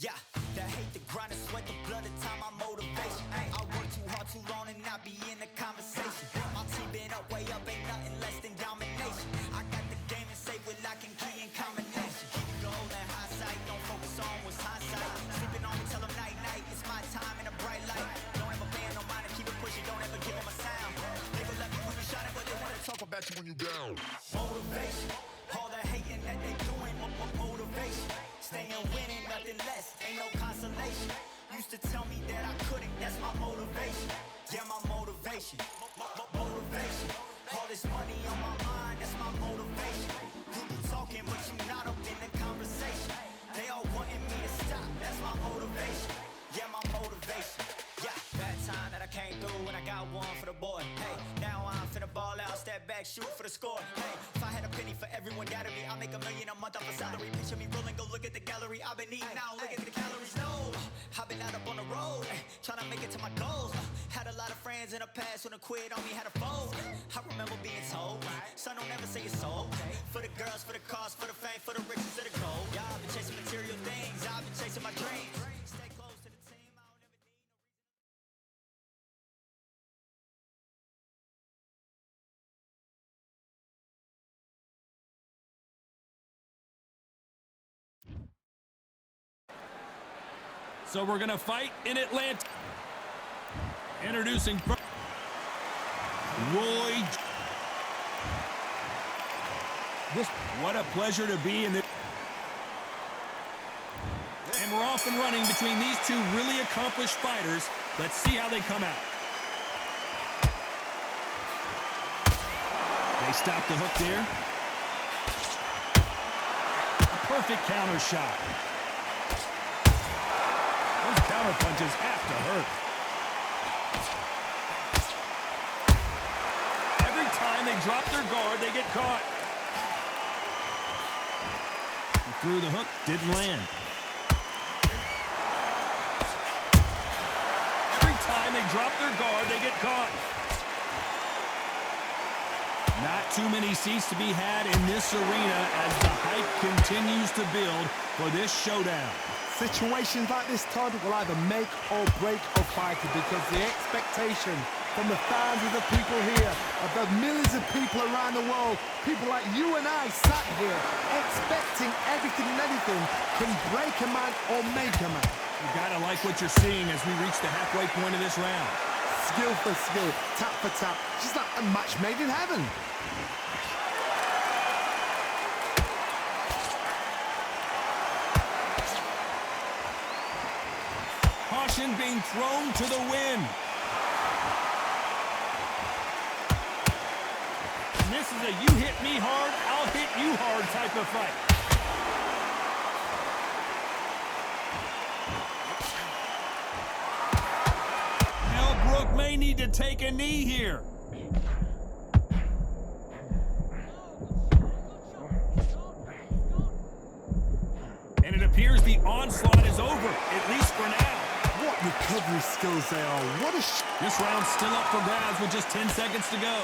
Yeah, the hate, the grind, the sweat, the blood, the time, my motivation. I work too hard, too long, and not be in the conversation. My team been up, way up, ain't nothing less than domination. I got the game and say with lock and key in combination. Keep it goal and high sight, don't focus on what's hindsight. Sleeping on me, tell them night, night, it's my time in a bright light. Don't ever band no mind and keep it pushing, don't ever give them a sound. They gon' love you when you shining, but they wanna talk about you when you down. Motivation, all the hating that they doing, motivation. Staying winning, nothing less, ain't no consolation. Used to tell me that I couldn't, that's my motivation. Yeah, my motivation, motivation. All this money on my mind, that's my motivation. You be talking, but you not up in the conversation. They all wanting me to stop, that's my motivation. Yeah, my motivation. Yeah, bad time that I came through and I got one for the boy. Hey, now I'm finna ball out, step back, shoot for the score. Hey, if I had a penny for everyone doubted me, I'll make $1 million a month off a salary. Picture me rolling, go look at the gallery. I've been eating now, look at the calories. No, I've been out up on the road, trying to make it to my goals. Had a lot of friends in the past when I quit on me, had a fold. I remember being told, son, don't ever say it's sold. For the girls, for the cars, for the fame, for the riches, for the gold. Yeah, I've been chasing material things, I've been chasing my dreams. Stay close to the team, I don't ever need no reason. So we're going to fight in Atlanta. Introducing Roy. What a pleasure to be in this. And we're off and running between these two really accomplished fighters. Let's see how they come out. They stop the hook there. A perfect counter shot. Those counter punches have to hurt. Every time they drop their guard, they get caught. He threw the hook, didn't land. Every time they drop their guard, they get caught. Not too many seats to be had in this arena as the hype continues to build for this showdown. Situations like this, Todd, will either make or break a fighter because the expectation from the thousands of people here, of the millions of people around the world, people like you and I sat here expecting everything and anything can break a man or make a man. You gotta like what you're seeing as we reach the halfway point of this round. Skill for skill, tap for tap, just like a match made in heaven. Caution being thrown to the wind. And this is a you hit me hard, I'll hit you hard type of fight. Brook may need to take a knee here. And it appears the onslaught is over, at least for now. What recovery skills they are. What a This round's still up for grabs with just 10 seconds to go.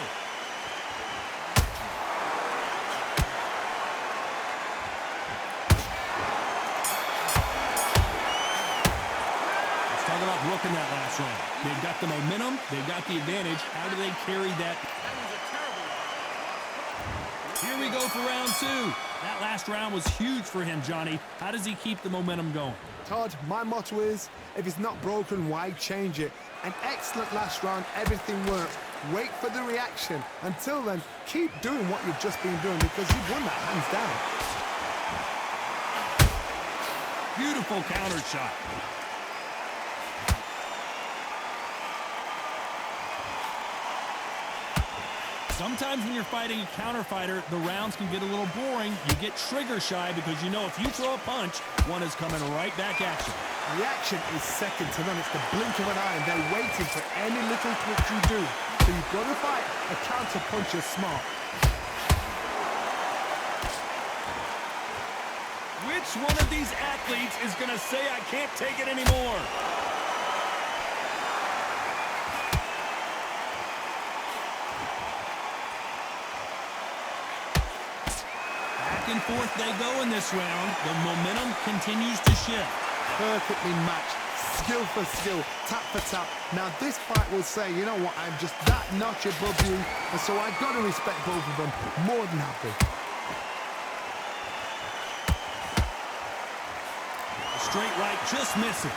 Talk about Brook in that last round. They've got the momentum, they've got the advantage. How do they carry that? Here we go for round two. That last round was huge for him, Johnny. How does he keep the momentum going? Todd, my motto is, if it's not broken, why change it? An excellent last round, everything worked. Wait for the reaction. Until then, keep doing what you've just been doing because you've won that hands down. Beautiful counter shot. Sometimes when you're fighting a counter fighter, the rounds can get a little boring. You get trigger shy because you know if you throw a punch, one is coming right back at you. Reaction is second to none. It's the blink of an eye, and they're waiting for any little twitch you do. So you've got to fight a counter puncher smart. Which one of these athletes is going to say, I can't take it anymore? Back and forth they go in this round. The momentum continues to shift. perfectly matched. Skill for skill, tap for tap. Now this fight will say, you know what, I'm just that notch above you, and so I've got to respect both of them. More than happy. Straight right just misses.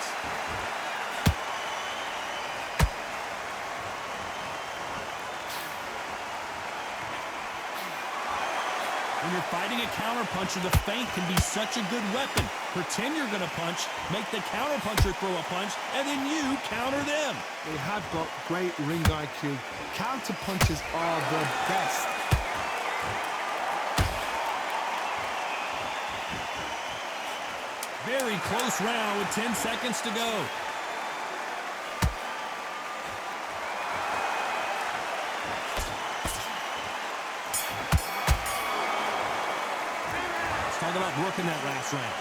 When you're fighting a counterpuncher, the feint can be such a good weapon. Pretend you're going to punch, make the counterpuncher throw a punch, and then you counter them. They have got great ring IQ. Counter punches are the best. Very close round with 10 seconds to go. Talk about Brook in that last round.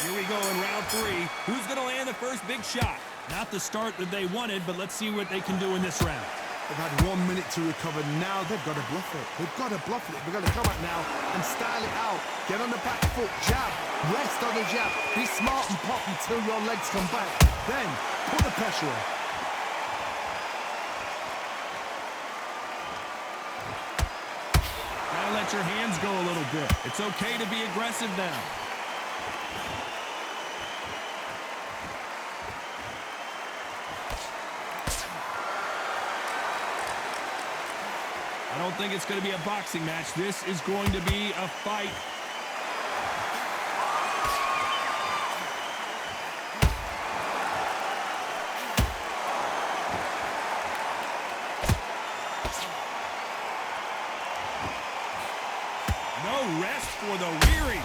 Here we go in round 3. Who's going to land the first big shot? Not the start that they wanted, but let's see what they can do in this round. They've had 1 minute to recover. Now they've got to bluff it. They've got to bluff it. They've got to come out now and style it out. Get on the back foot, jab, rest on the jab. Be smart and pop until your legs come back. Then put the pressure on. Let your hands go a little bit. It's okay to be aggressive now. I don't think it's going to be a boxing match. This is going to be a fight. No rest for the weary.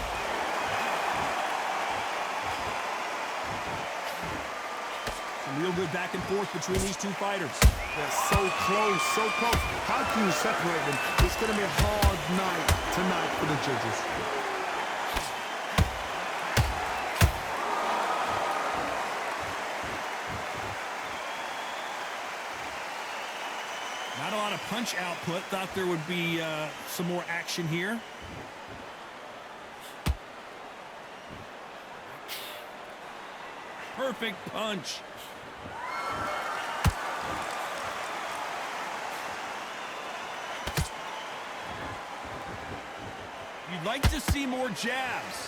Some real good back and forth between these two fighters. They're so close, so close. How can you separate them? It's going to be a hard night tonight for the judges. Not a lot of punch output. Thought there would be some more action here. Perfect punch. You'd like to see more jabs.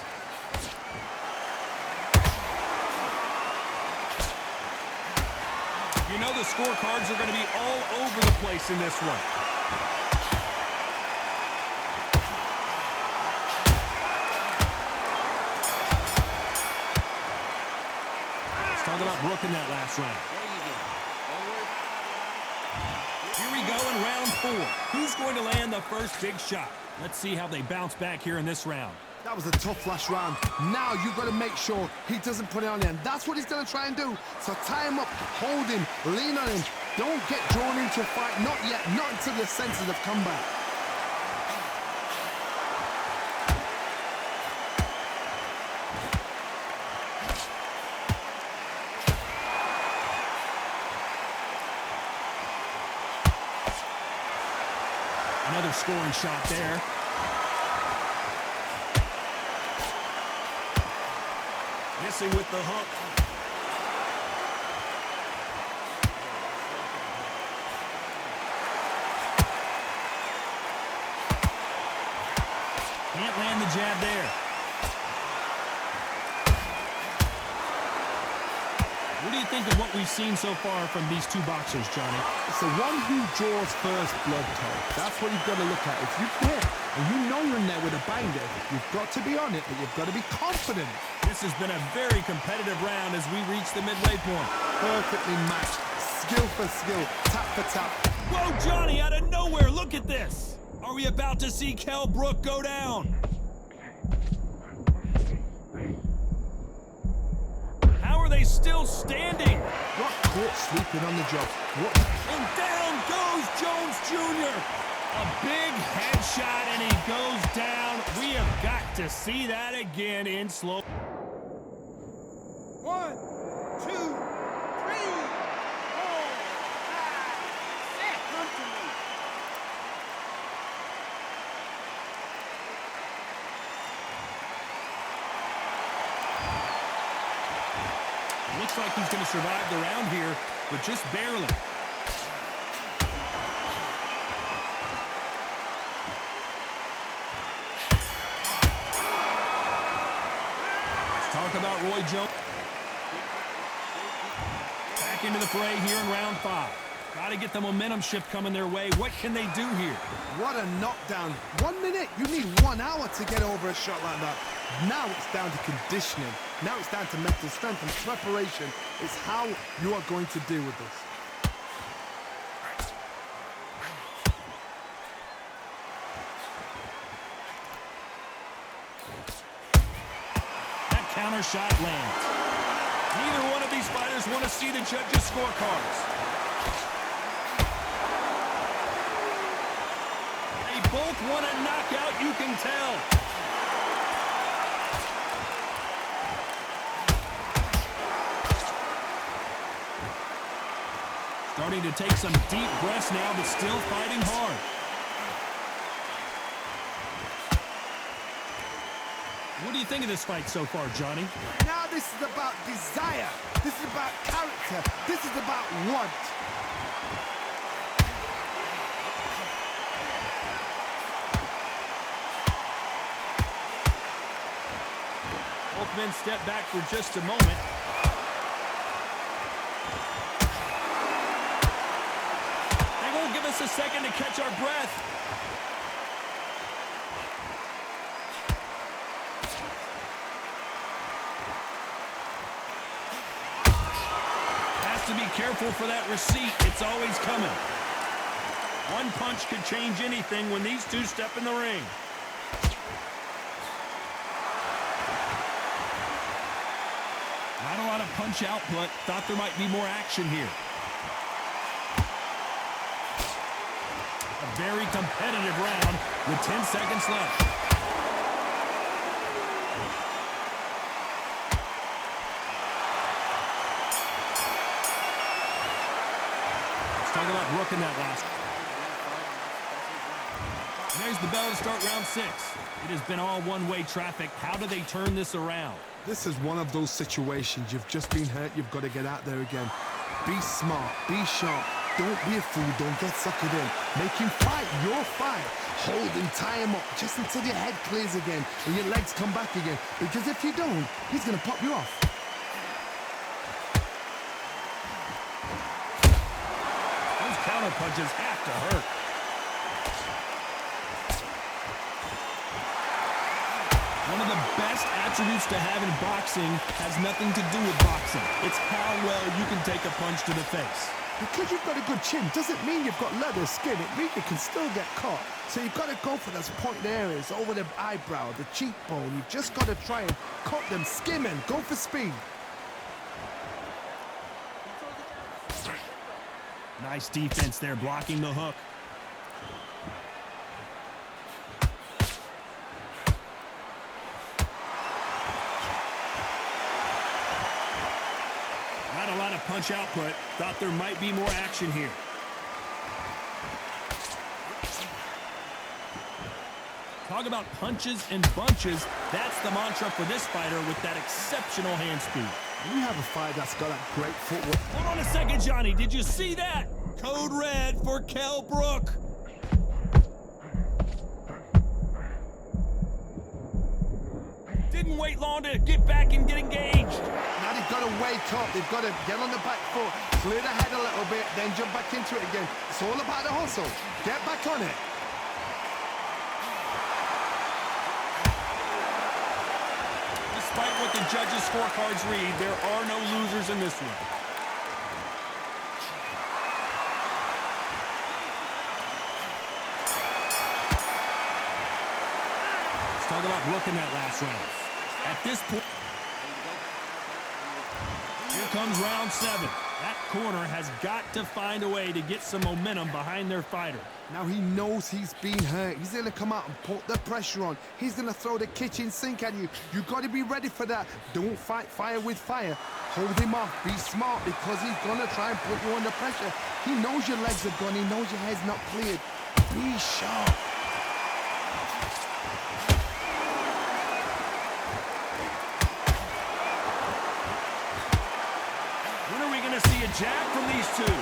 You know the scorecards are going to be all over the place in this one. Let's talk about Brook in that last round. Here we go in round 4. Who's going to land the first big shot? Let's see how they bounce back here in this round. That was a tough last round. Now you've got to make sure he doesn't put it on you. And that's what he's going to try and do. So tie him up, hold him, lean on him. Don't get drawn into a fight. Not yet. Not until your senses have come back. Another scoring shot there. Missing with the hook. Can't land the jab there. What do you think of what we've seen so far from these two boxers, Johnny? It's the one who draws first blood, Todd. That's what you've got to look at. If you hit and you know you're in there with a banger, you've got to be on it, but you've got to be confident. This has been a very competitive round as we reach the midway point. Perfectly matched. Skill for skill. Tap for tap. Whoa, Johnny, out of nowhere. Look at this. Are we about to see Kell Brook go down? How are they still standing? Got caught sleeping on the job. What? And down goes Jones Jr. A big headshot, and he goes down. We have got to see that again in slow. 1, 2, 3, 4, 5, 6. Come to me. Looks like he's going to survive the round here, but just barely. Let's talk about Roy Jones. Back into the fray here in round 5. Got to get the momentum shift coming their way. What can they do here? What a knockdown. 1 minute, you need 1 hour to get over a shot like that. Now it's down to conditioning. Now it's down to mental strength and preparation. It's how you are going to deal with this. That counter shot lands. Neither one of these fighters want to see the judges' scorecards. They both want a knockout, you can tell. Starting to take some deep breaths now, but still fighting hard. What do you think of this fight so far, Johnny? Now this is about desire. This is about character. This is about want. Both men step back for just a moment. They won't give us a second to catch our breath. To be careful for that receipt. It's always coming. One punch could change anything when these two step in the ring. Not a lot of punch output. Thought there might be more action here. A very competitive round with 10 seconds left. Talk about brooking that last. There's the bell to start round 6. It has been all one-way traffic. How do they turn this around? This is one of those situations. You've just been hurt. You've got to get out there again. Be smart. Be sharp. Don't be a fool. Don't get suckered in. Make him fight your fight. Hold him, tie him up, just until your head clears again and your legs come back again. Because if you don't, he's going to pop you off. Counter punches have to hurt. One of the best attributes to have in boxing has nothing to do with boxing. It's how well you can take a punch to the face. Because you've got a good chin doesn't mean you've got leather skin. It means you can still get caught. So you've got to go for those pointed areas over the eyebrow, the cheekbone. You've just got to try and cut them, skim and go for speed. Nice defense there, blocking the hook. Not a lot of punch output. Thought there might be more action here. Talk about punches and bunches. That's the mantra for this fighter with that exceptional hand speed. We have a fight that's got that great footwork. Hold on a second, Johnny. Did you see that? Code red for Kell Brook. Didn't wait long to get back and get engaged. Now they've got to wake up. They've got to get on the back foot, clear the head a little bit, then jump back into it again. It's all about the hustle. Get back on it. Despite what the judges' scorecards read, there are no losers in this one. Let's talk about brooking that last round. At this point, here comes round 7. That corner has got to find a way to get some momentum behind their fighter. Now he knows he's been hurt. He's going to come out and put the pressure on. He's going to throw the kitchen sink at you. You've got to be ready for that. Don't fight fire with fire. Hold him off. Be smart because he's going to try and put you under pressure. He knows your legs are gone. He knows your head's not cleared. Be sharp. see a jab from these two.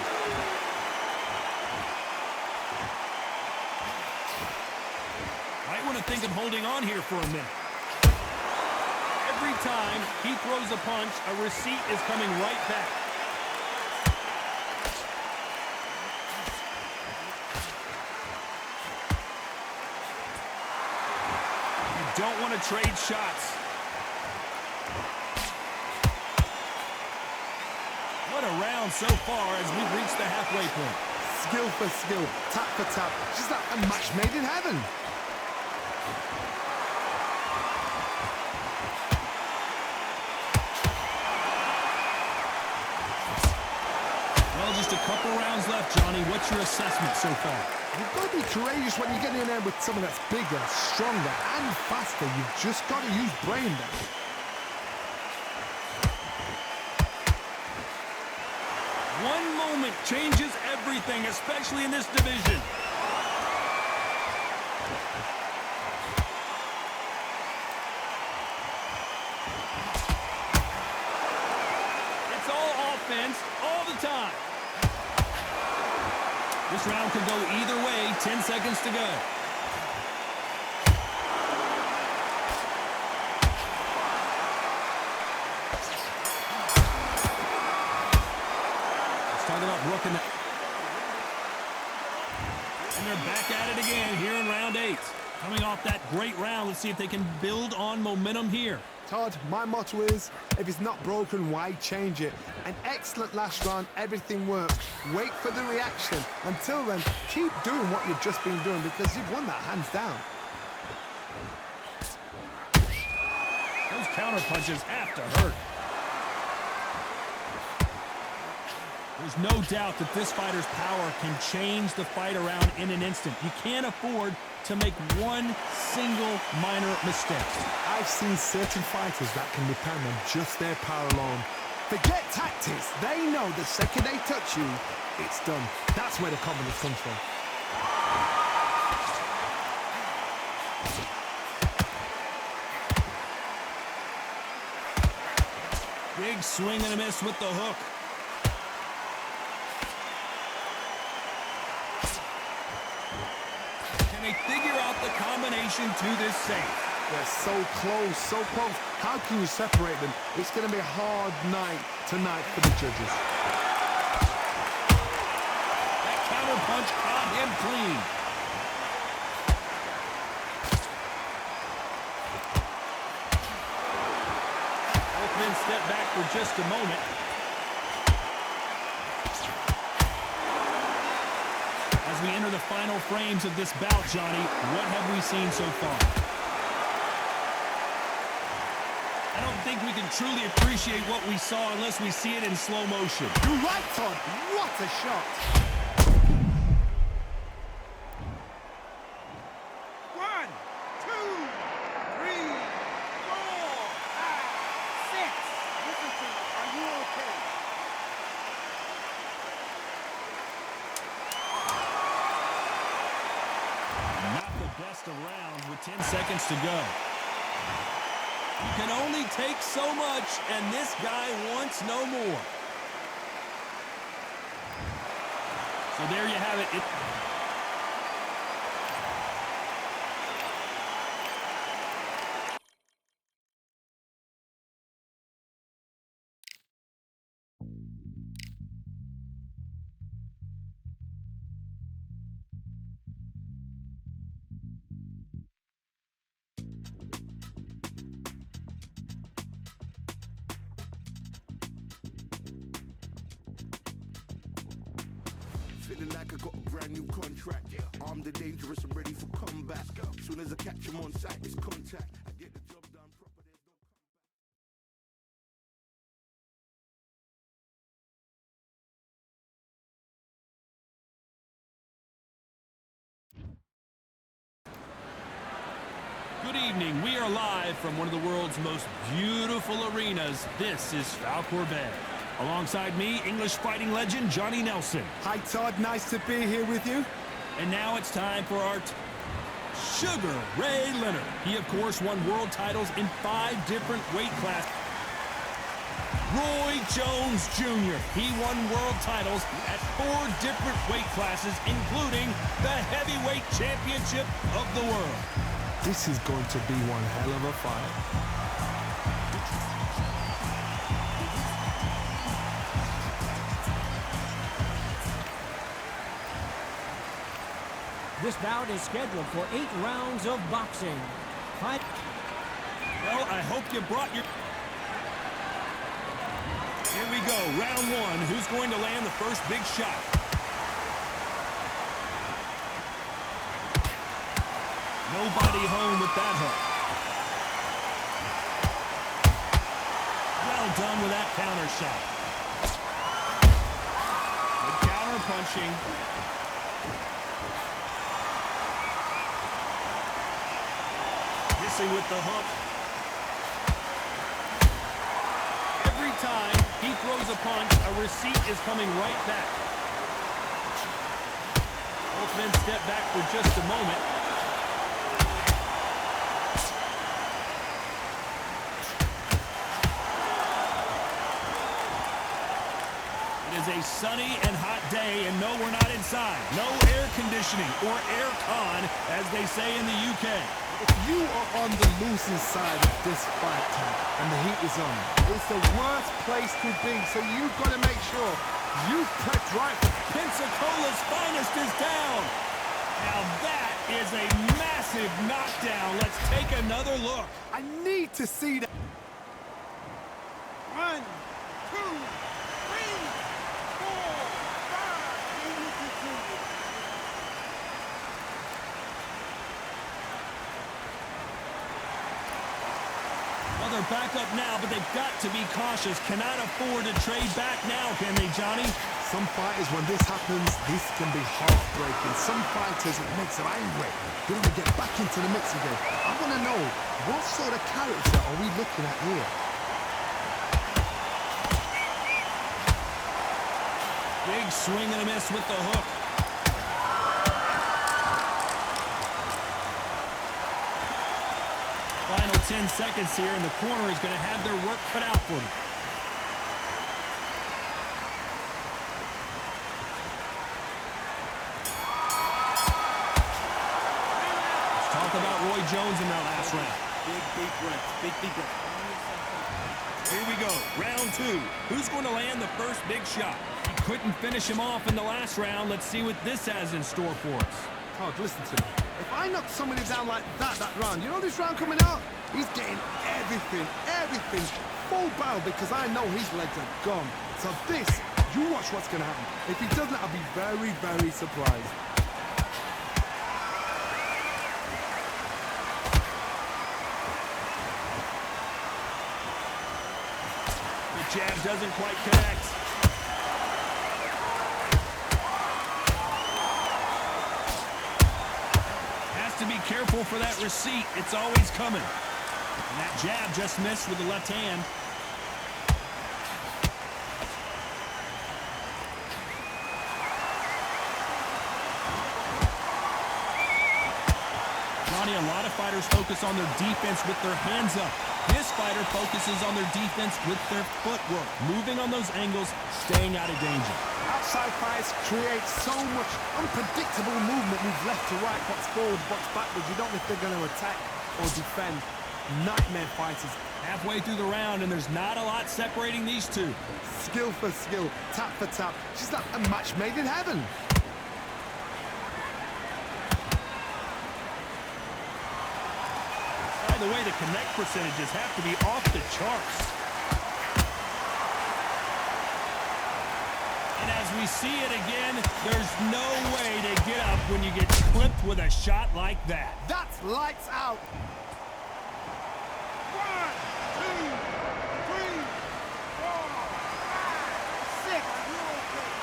Might want to think of holding on here for a minute. Every time he throws a punch, a receipt is coming right back. You don't want to trade shots. What a round so far as we've reached the halfway point. Skill for skill, tap for tap. Just like a match made in heaven. Well, just a couple rounds left, Johnny. What's your assessment so far? You've got to be courageous when you get in there with someone that's bigger, stronger, and faster. You've just got to use brain there. One moment changes everything, especially in this division. It's all offense, all the time. This round could go either way. 10 seconds to go. Talking about Brook and they're back at it again here in round 8. Coming off that great round, let's see if they can build on momentum here. Todd, my motto is, if it's not broken, why change it? An excellent last round, everything works. Wait for the reaction. Until then, keep doing what you've just been doing because you've won that hands down. Those counter punches have to hurt. There's no doubt that this fighter's power can change the fight around in an instant. You can't afford to make one single minor mistake. I've seen certain fighters that can depend on just their power alone. Forget tactics. They know the second they touch you, it's done. That's where the confidence comes from. Big swing and a miss with the hook. They figure out the combination to this safe. They're so close, so close. How can you separate them? It's going to be a hard night tonight for the judges. That counter punch caught him clean. Both men step back for just a moment. As we enter the final frames of this bout, Johnny, what have we seen so far? I don't think we can truly appreciate what we saw unless we see it in slow motion. You're right, Todd. What a shot. 1, 2, 3, 4, 5, 6. Listen to me. Are you okay? Not the best of rounds with 10 seconds to go. You can only take so much, and this guy wants no more. So there you have it. Feeling like I got a brand new contract. Armed and dangerous, I'm ready for comeback. Soon as I catch him on sight, it's contact. I get the job done proper, there's no Good evening. We are live from one of the world's most beautiful arenas. This is Falkor Bay. Alongside me, English fighting legend Johnny Nelson. Hi, Todd. Nice to be here with you. And now it's time for our Sugar Ray Leonard. He, of course, won world titles in 5 different weight classes. Roy Jones Jr. He won world titles at 4 different weight classes, including the heavyweight championship of the world. This is going to be one hell of a fight. This bout is scheduled for 8 rounds of boxing. Fight. Well, I hope you brought your... Here we go, round 1. Who's going to land the first big shot? Nobody home with that hook. Well done with that counter shot. Good counter punching. Missing with the hook. Every time he throws a punch, a receipt is coming right back. Both men step back for just a moment. It is a sunny and hot day, and no, we're not inside. No air conditioning or air con, as they say in the UK. If you are on the losing side of this fight, and the heat is on, it's the worst place to be, so you've got to make sure you prep right. Pensacola's finest is down. Now that is a massive knockdown. Let's take another look. I need to see that. 1, 2, 3, 4, 5. And you continue. Well, they're back up now, but they've got to be cautious. Cannot afford to trade back now, can they, Johnny? Some fighters, when this happens, this can be heartbreaking. Some fighters, it makes them angry. They want to get back into the mix again. I want to know, what sort of character are we looking at here? Big swing and a miss with the hook. Final 10 seconds here, and the corner is going to have their work cut out for them. Let's talk about Roy Jones in that last round. Big deep breath. Big deep breath. Here we go, round 2. Who's going to land the first big shot? He couldn't finish him off in the last round. Let's see what this has in store for us. Todd, listen to me. If I knock somebody down like that round, you know this round coming out? He's getting everything, full barrel, because I know his legs are gone. So this, you watch what's going to happen. If he doesn't, I'll be very, very surprised. The jab doesn't quite connect. Has to be careful for that receipt. It's always coming. And that jab just missed with the left hand. Johnny, a lot of fighters focus on their defense with their hands up. This fighter focuses on their defense with their footwork, moving on those angles, staying out of danger. Outside fights create so much unpredictable movement. Move left to right, box forward, box backwards. You don't know if they're going to attack or defend. Nightmare fighters. Halfway through the round, and there's not a lot separating these two. Skill for skill, tap for tap. She's like a match made in heaven. By the way, the connect percentages have to be off the charts. And as we see it again, there's no way to get up when you get clipped with a shot like that. That's lights out. 1, 2, 3, 4, 5, 6. You're okay.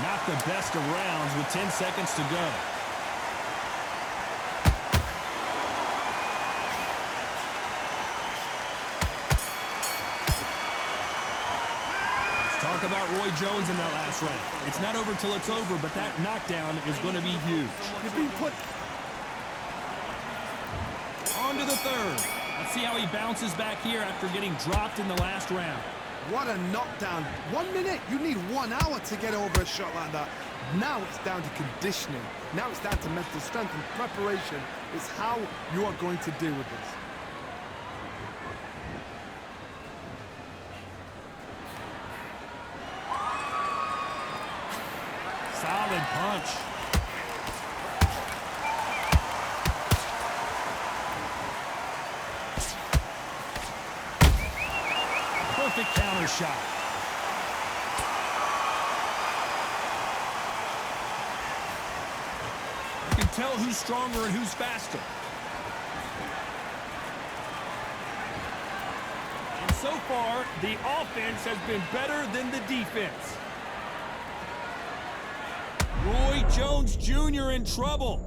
Not the best of rounds with 10 seconds to go. Let's talk about Roy Jones in that last round. It's not over till it's over, but that knockdown is going to be huge. You've been put on to the third. Let's see how he bounces back here after getting dropped in the last round. What a knockdown. 1 minute, you need 1 hour to get over a shot like that. Now it's down to conditioning. Now it's down to mental strength and preparation. It's how you are going to deal with this. Solid punch. Perfect counter shot. You can tell who's stronger and who's faster. And so far, the offense has been better than the defense. Roy Jones Jr. in trouble.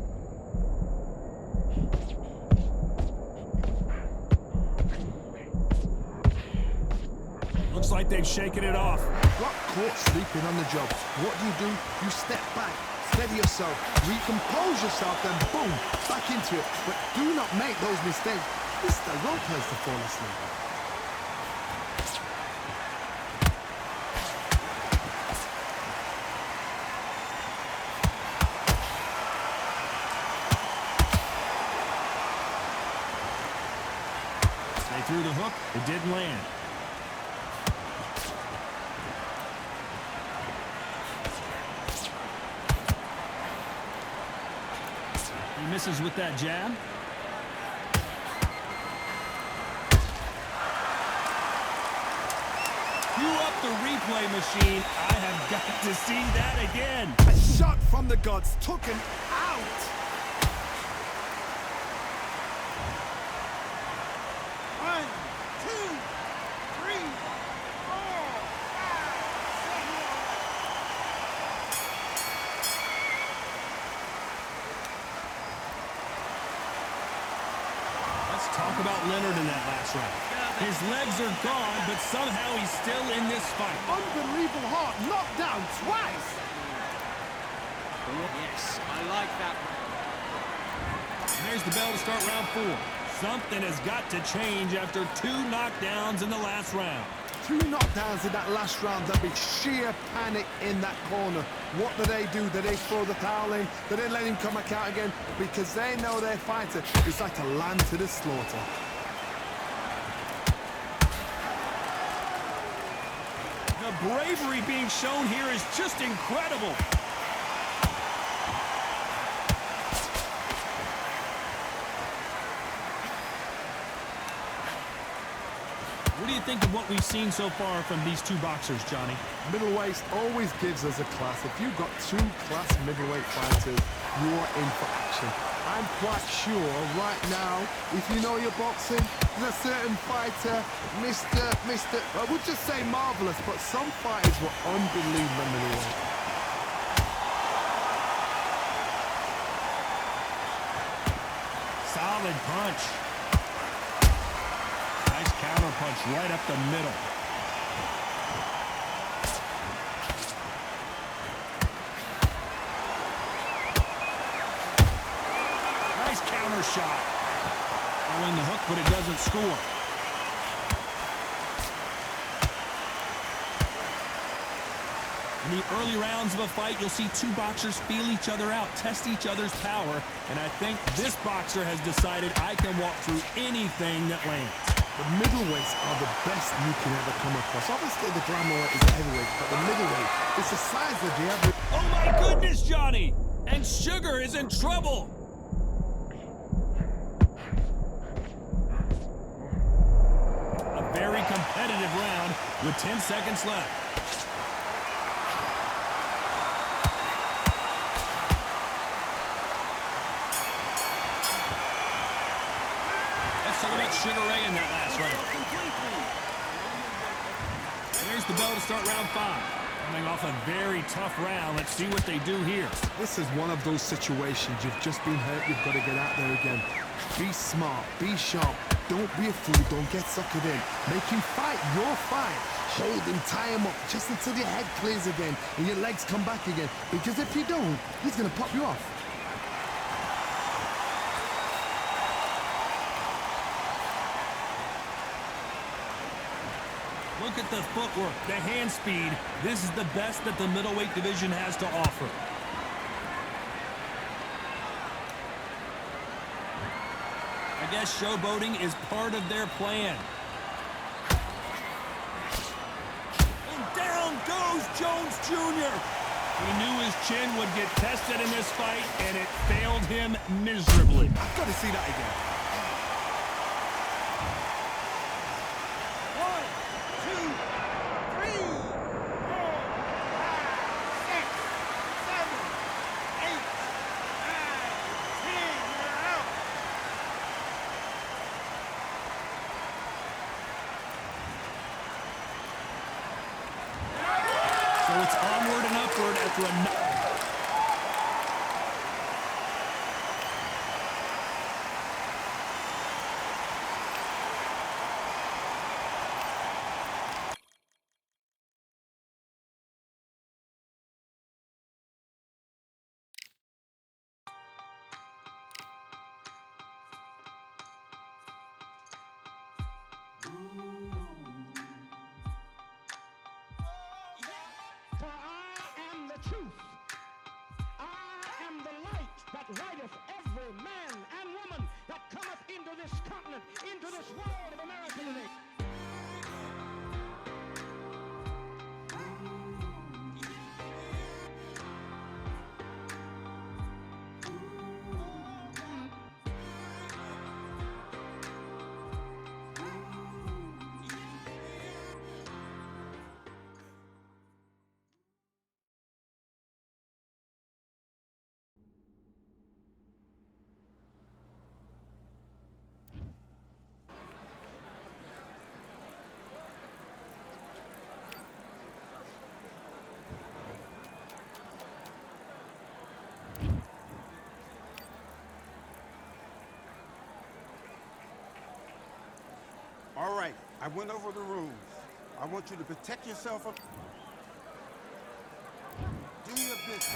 Looks like they've shaken it off. Got caught sleeping on the job. What do? You step back, steady yourself, recompose yourself, then boom, back into it. But do not make those mistakes. This is the wrong place to fall asleep. They threw the hook, it didn't land. He misses with that jab. Cue up the replay machine. I have got to see that again. A shot from the gods took him out. One, two, three, four, Let's talk about Leonard in that last round. His legs are gone, but somehow he's still in this fight. Unbelievable heart, knocked down twice. Yes, I like that. And there's the bell to start round 4. Something has got to change after 2 knockdowns in the last round. 2 knockdowns in that last round. There'll be sheer panic in that corner. What do? Do they throw the towel in? Do they let him come back out again? Because they know their fighter is like a lamb to the slaughter. The bravery being shown here is just incredible. What do you think of what we've seen so far from these 2 boxers, Johnny? Middleweight always gives us a class. If you've got 2 class middleweight fighters, you're in for action. I'm quite sure right now, if you know your boxing, there's a certain fighter, I would just say marvelous, but some fighters were unbelievable middleweight. Solid punch. Nice counter punch right up the middle. Nice counter shot. Throwing the hook, but it doesn't score. In the early rounds of a fight, you'll see 2 boxers feel each other out, test each other's power, and I think this boxer has decided I can walk through anything that lands. The middleweights are the best you can ever come across. Obviously, the glamour is the heavyweight, but the middleweight is the size of the average. Oh my goodness, Johnny! And Sugar is in trouble! A very competitive round with 10 seconds left. Let's talk about Sugar Ray in that last round. And there's the bell to start round 5. Coming off a very tough round. Let's see what they do here. This is one of those situations. You've just been hurt. You've got to get out there again. Be smart. Be sharp. Don't be a fool. Don't get suckered in. Make him fight your fight. Hold him, tie him up, just until your head clears again and your legs come back again. Because if you don't, he's going to pop you off. Look at the footwork, the hand speed. This is the best that the middleweight division has to offer. I guess showboating is part of their plan. And down goes Jones Jr. He knew his chin would get tested in this fight, and it failed him miserably. I've got to see that again. 1, 2, 3, 4, 5, 6, 7, 8, 9, 10. You're out. So it's onward and upward after another. For I am the truth. I am the light that lighteth every man and woman that cometh into this continent, into this world of America today. All right, I went over the rules. I want you to protect yourself up. Do your business.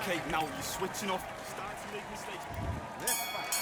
Okay, now you're switching off. Starting to make mistakes. Let's fight.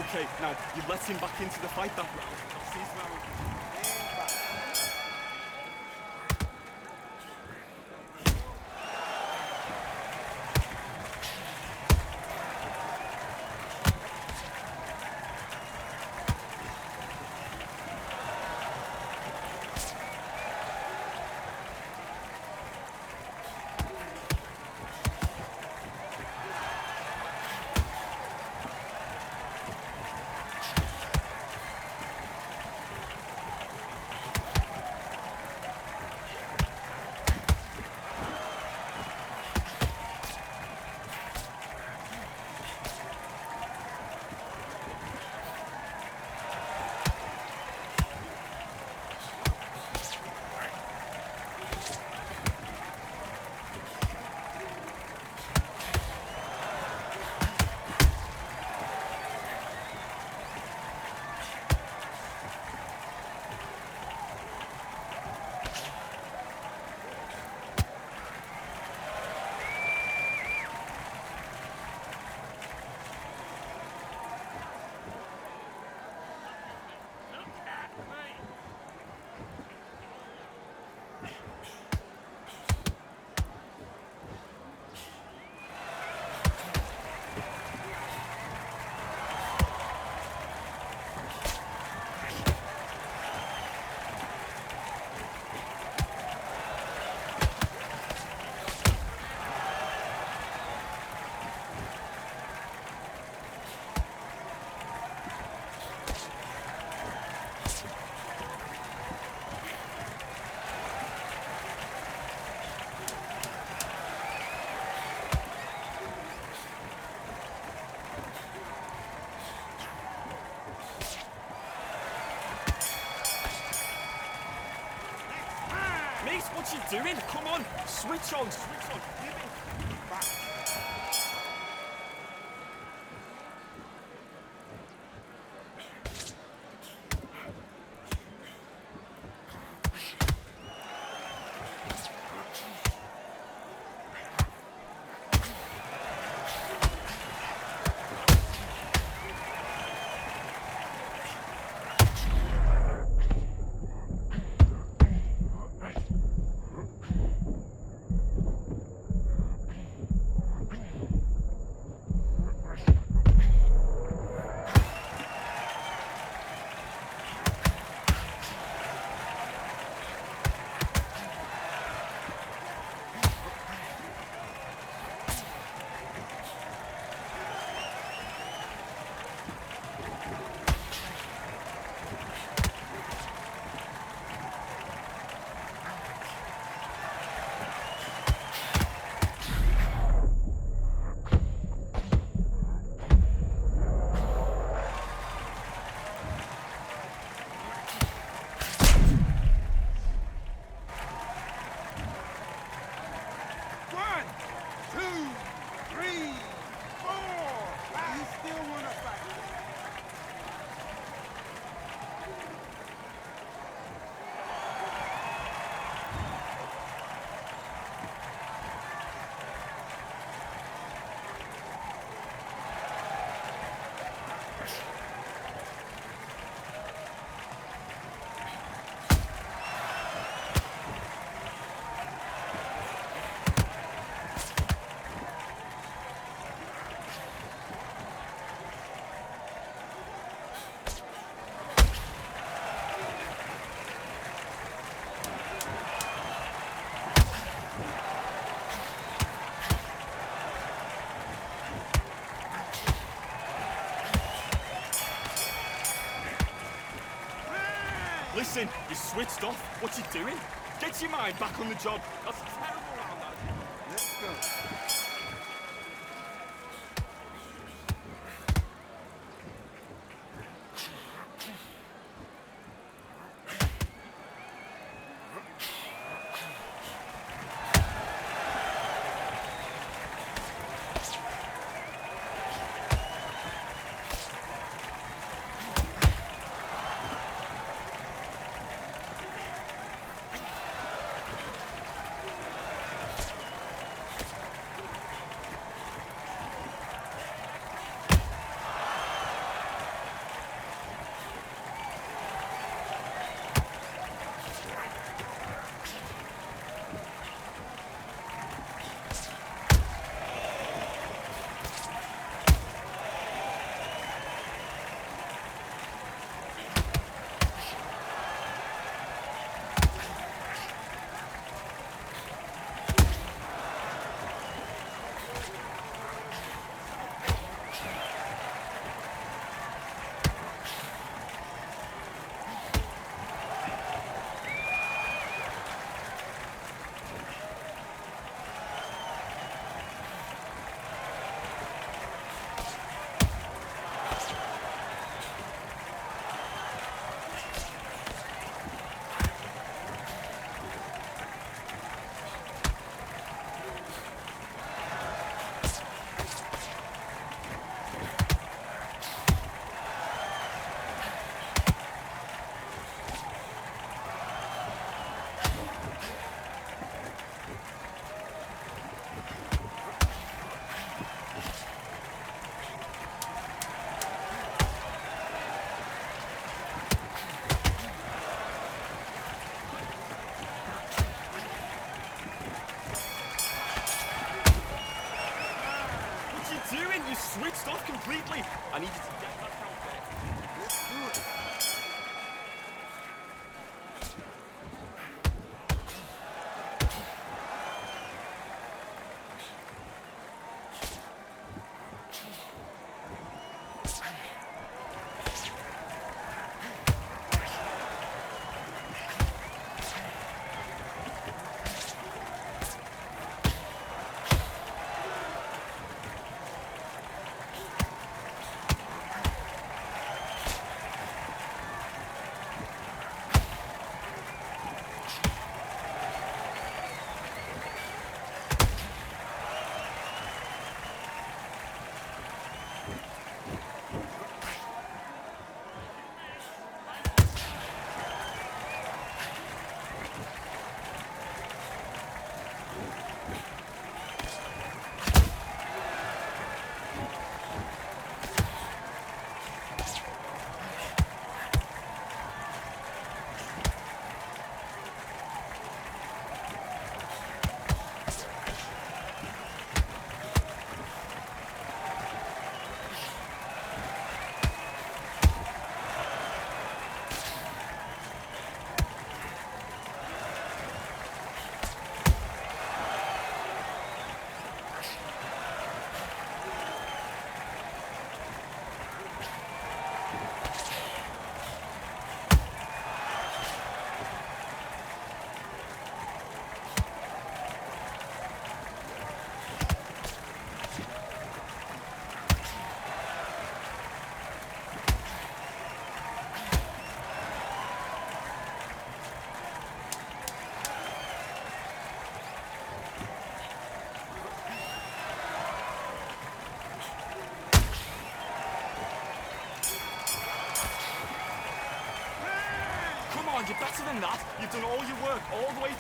Okay, now you let him back into the fight that round. That's his round. Mace, what you doing? Come on, switch on, switch on. Give it back. Listen, you switched off. What you doing? Get your mind back on the job. That's a terrible round, that. Let's go. is switched off completely. I need you to get that count there. Let's do it. Come on, you're better than that. You've done all your work all the way